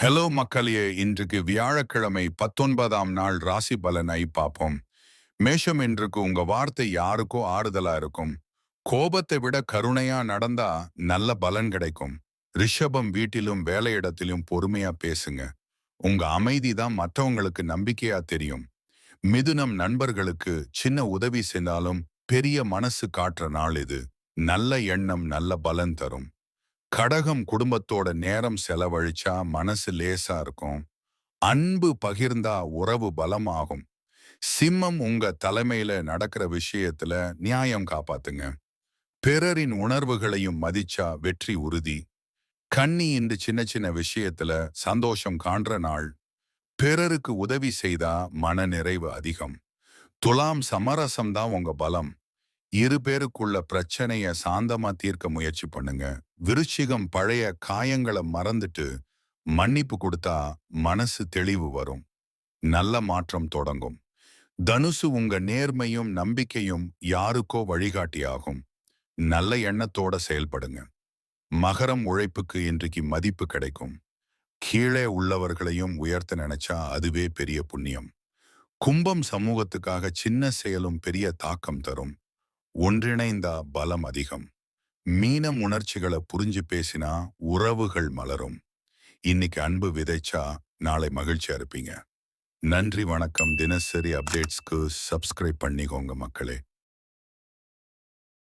Hello மக்களே, இன்றைக்கு வியாழக்கிழமை 19ஆம் நாள் ராசி பலனை பார்ப்போம். மேஷம், இன்றைக்கு உங்க வார்த்தை யாருக்கோ ஆறுதலா இருக்கும். கோபத்தை விட கருணையா நடந்தா நல்ல பலன் கிடைக்கும். ரிஷபம், வீட்டிலும் வேலையிடத்திலும் பொறுமையா பேசுங்க. உங்க அமைதி தான் மற்றவங்களுக்கு நம்பிக்கையா தெரியும். மிதுனம், நண்பர்களுக்கு சின்ன உதவி செய்தாலும் பெரிய மனசு காட்டுற நாள் இது. நல்ல எண்ணம் நல்ல பலன் தரும். கடகம், குடும்பத்தோட நேரம் செலவழிச்சா மனசு லேசா இருக்கும். அன்பு பகிர்ந்தா உறவு பலமாகும். சிம்மம், உங்க தலைமையில நடக்கிற விஷயத்துல நியாயம் காப்பாத்துங்க. பிறரின் உணர்வுகளையும் மதிச்சா வெற்றி உறுதி. கன்னி, இந்த சின்ன சின்ன விஷயத்துல சந்தோஷம் காண்ற நாள். பிறருக்கு உதவி செய்தா மன நிறைவு அதிகம். துலாம், சமரசம் தான் உங்க பலம். இரு பேருக்குள்ள பிரச்சனைய சாந்தமா தீர்க்க முயற்சி பண்ணுங்க. விருச்சிகம், பழைய காயங்களை மறந்துட்டு மன்னிப்பு கொடுத்தா மனசு தெளிவு வரும். நல்ல மாற்றம் தொடங்கும். தனுசு, உங்க நேர்மையும் நம்பிக்கையும் யாருக்கோ வழிகாட்டியாகும். நல்ல எண்ணத்தோட செயல்படுங்க. மகரம், உழைப்புக்கு இன்றைக்கு மதிப்பு கிடைக்கும். கீழே உள்ளவர்களையும் உயர்த்த நினைச்சா அதுவே பெரிய புண்ணியம். கும்பம், சமூகத்துக்காக சின்ன செயலும் பெரிய தாக்கம் தரும். ஒன்றிணைந்தா பலம் அதிகம். மீனம், உணர்ச்சிகளை புரிஞ்சு பேசினா உறவுகள் மலரும். இன்னைக்கு அன்பு விதைச்சா நாளை மகிழ்ச்சியா இருப்பீங்க. நன்றி, வணக்கம். தினசரி அப்டேட்ஸ்க்கு சப்ஸ்கிரைப் பண்ணிக்கோங்க மக்களே.